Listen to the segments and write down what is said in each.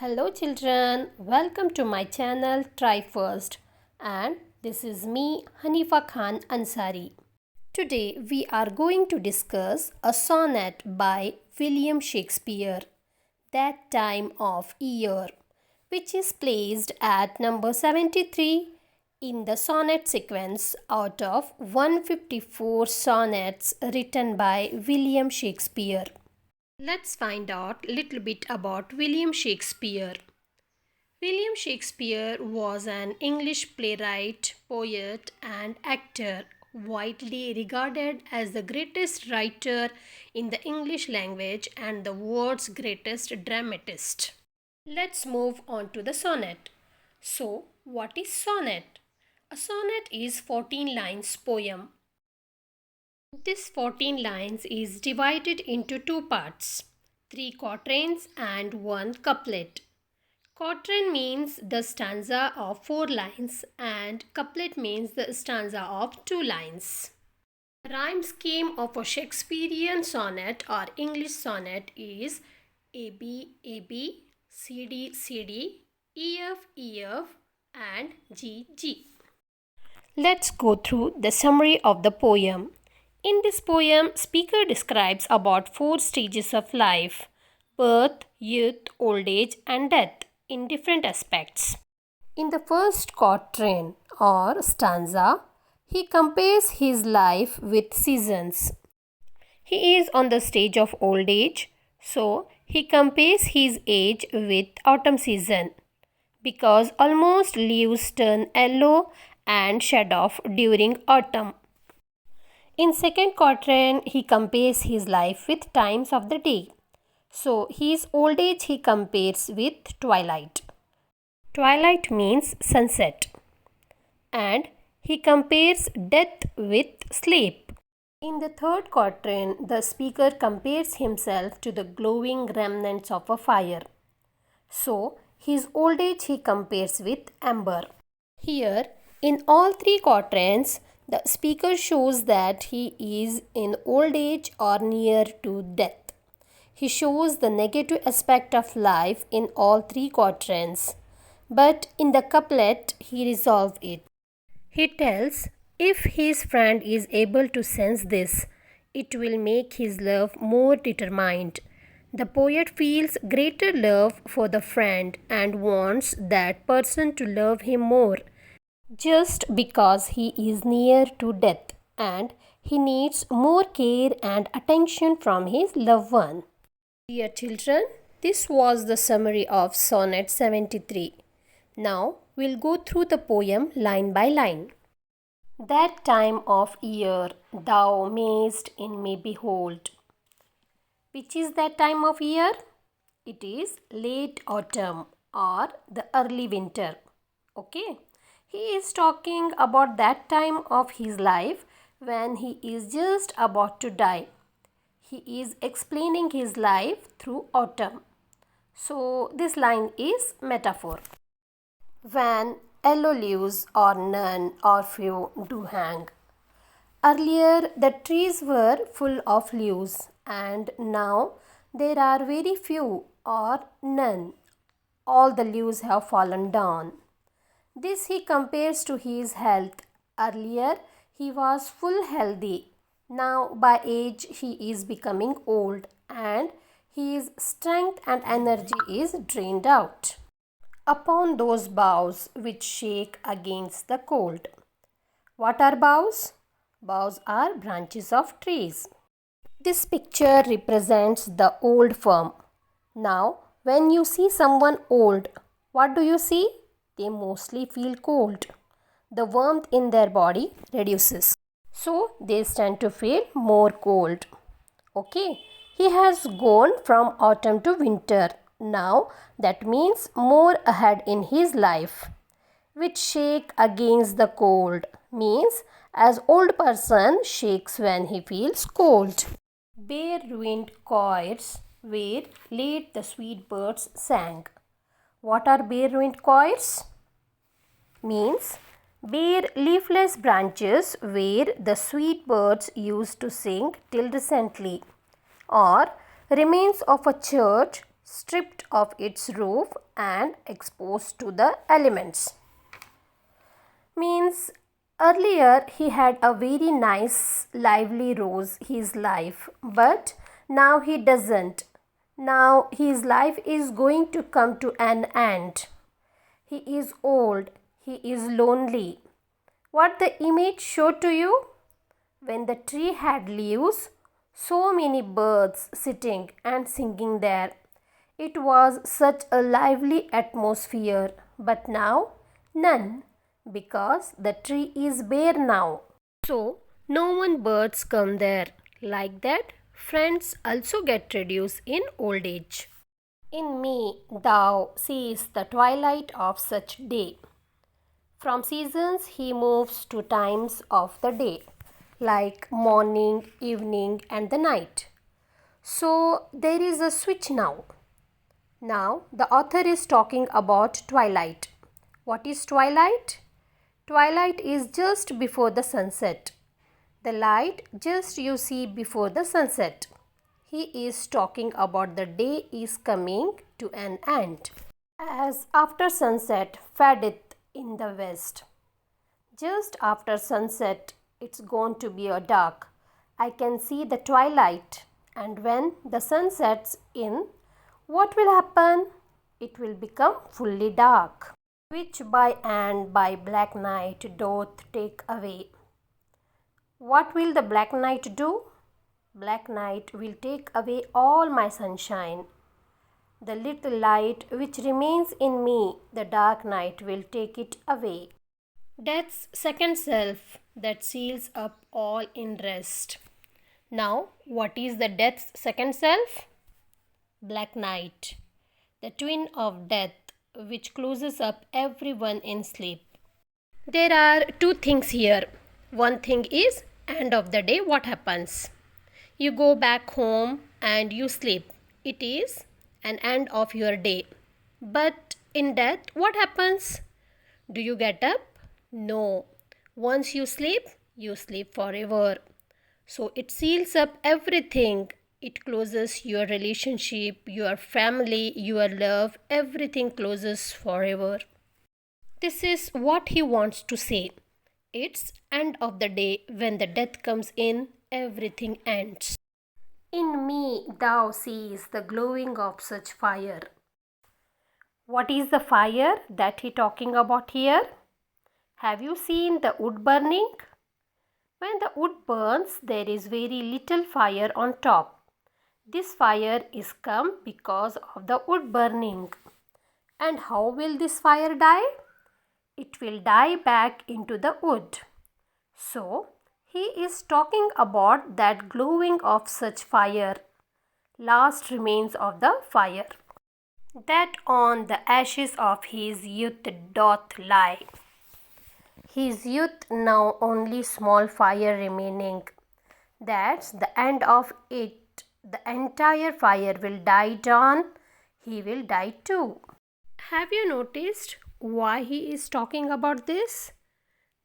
Hello children, welcome to my channel Try First, and this is me Hanifa Khan Ansari. Today we are going to discuss a sonnet by William Shakespeare, That Time of Year, which is placed at number 73 in the sonnet sequence out of 154 sonnets written by William Shakespeare. Let's find out a little bit about William Shakespeare. William Shakespeare was an English playwright, poet, and actor, widely regarded as the greatest writer in the English language and the world's greatest dramatist. Let's move on to the sonnet. So, what is sonnet? A sonnet is 14 lines poem. This 14 lines is divided into two parts, 3 quatrains and 1 couplet. Quatrain means the stanza of 4 lines and couplet means the stanza of 2 lines. The rhyme scheme of a Shakespearean sonnet or English sonnet is AB, AB, CD, CD, EF, EF and G, G. Let's go through the summary of the poem. In this poem, speaker describes about 4 stages of life: birth, youth, old age and death in different aspects. In the first quatrain or stanza, he compares his life with seasons. He is on the stage of old age, so he compares his age with autumn season because almost leaves turn yellow and shed off during autumn. In second quatrain, he compares his life with times of the day. So, his old age he compares with twilight. Twilight means sunset. And he compares death with sleep. In the third quatrain, the speaker compares himself to the glowing remnants of a fire. So, his old age he compares with amber. Here, in all 3 quatrains, the speaker shows that he is in old age or near to death. He shows the negative aspect of life in all 3 quatrains, but in the couplet he resolves it. He tells if his friend is able to sense this, it will make his love more determined. The poet feels greater love for the friend and wants that person to love him more, just because he is near to death and he needs more care and attention from his loved one. Dear children, this was the summary of Sonnet 73. Now we'll go through the poem line by line. That time of year thou mayst in me behold. Which is that time of year? It is late autumn or the early winter. Okay. He is talking about that time of his life when he is just about to die. He is explaining his life through autumn. So this line is metaphor. When yellow leaves or none or few do hang. Earlier the trees were full of leaves and now there are very few or none. All the leaves have fallen down. This he compares to his health. Earlier he was full healthy. Now by age he is becoming old and his strength and energy is drained out. Upon those boughs which shake against the cold. What are boughs? Boughs are branches of trees. This picture represents the old firm. Now when you see someone old, what do you see? They mostly feel cold. The warmth in their body reduces. So they tend to feel more cold. Okay. He has gone from autumn to winter. Now that means more ahead in his life. Which shake against the cold means as old person shakes when he feels cold. Bare ruined choirs where late the sweet birds sang. What are bare ruined choirs? Means bare leafless branches where the sweet birds used to sing till recently, or remains of a church stripped of its roof and exposed to the elements. Means earlier he had a very nice lively rose his life, but now he doesn't. Now his life is going to come to an end. He is old, he is lonely. What the image showed to you? When the tree had leaves, so many birds sitting and singing there. It was such a lively atmosphere, but now none, because the tree is bare now. So no one birds come there. Like that, friends also get reduced in old age. In me thou seest the twilight of such day. From seasons he moves to times of the day, like morning, evening, and the night. So there is a switch now. Now the author is talking about twilight. What is twilight? Twilight is just before the sunset. The light just you see before the sunset. He is talking about the day is coming to an end. As after sunset fadeth in the west. Just after sunset, it's going to be a dark. I can see the twilight, and when the sun sets in, what will happen? It will become fully dark, which by and by black night doth take away. What will the black night do? Black night will take away all my sunshine. The little light which remains in me, the dark night will take it away. Death's second self that seals up all in rest. Now, what is the death's second self? Black night, the twin of death which closes up everyone in sleep. There are two things here. One thing is end of the day, what happens? You go back home and you sleep. It is an end of your day. But in death, what happens? Do you get up? No. Once you sleep forever. So it seals up everything. It closes your relationship, your family, your love, everything closes forever. This is what he wants to say. It's end of the day. When the death comes in, everything ends. In me thou seest the glowing of such fire. What is the fire that he talking about here? Have you seen the wood burning? When the wood burns, there is very little fire on top. This fire is come because of the wood burning. And how will this fire die? It will die back into the wood. So, he is talking about that glowing of such fire, last remains of the fire, that on the ashes of his youth doth lie. His youth now only small fire remaining. That's the end of it. The entire fire will die down. He will die too. Have you noticed why he is talking about this?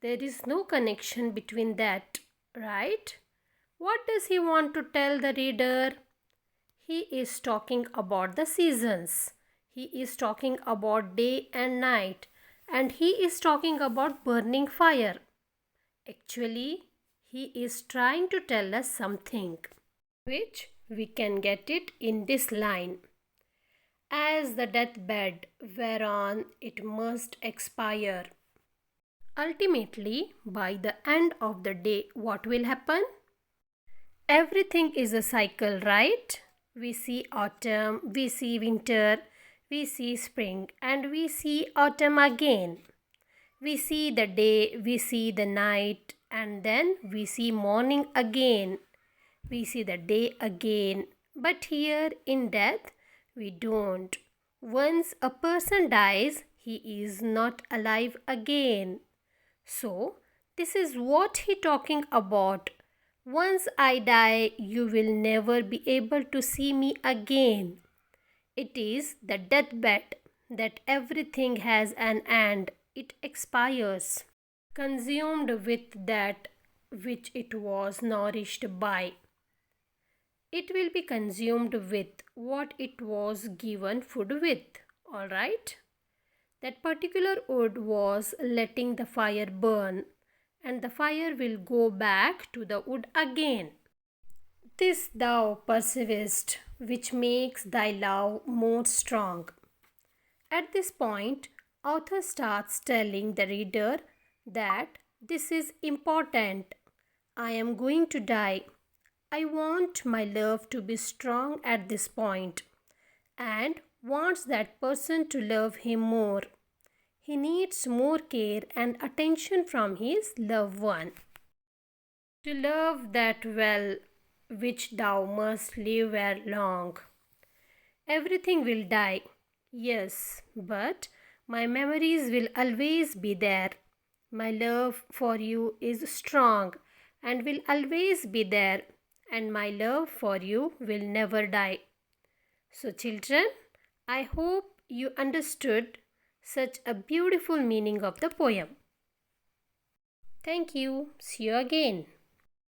There is no connection between that, right? What does he want to tell the reader? He is talking about the seasons. He is talking about day and night. And he is talking about burning fire. Actually, he is trying to tell us something, which we can get it in this line. As the deathbed whereon it must expire. Ultimately, by the end of the day, what will happen? Everything is a cycle, right? We see autumn, we see winter, we see spring, and we see autumn again. We see the day, we see the night, and then we see morning again. We see the day again. But here in death, we don't. Once a person dies, he is not alive again. So, this is what he talking about. Once I die, you will never be able to see me again. It is the deathbed that everything has an end. It expires, consumed with that which it was nourished by. it will be consumed with what it was given food with. Alright? That particular wood was letting the fire burn, and the fire will go back to the wood again. This thou perceivest, which makes thy love more strong. At this point, author starts telling the reader that this is important. I am going to die. I want my love to be strong at this point, and wants that person to love him more. He needs more care and attention from his loved one. To love that well which thou must live ere long. Everything will die, yes, but my memories will always be there. My love for you is strong and will always be there, and my love for you will never die. So, children, I hope you understood such a beautiful meaning of the poem. Thank you. See you again.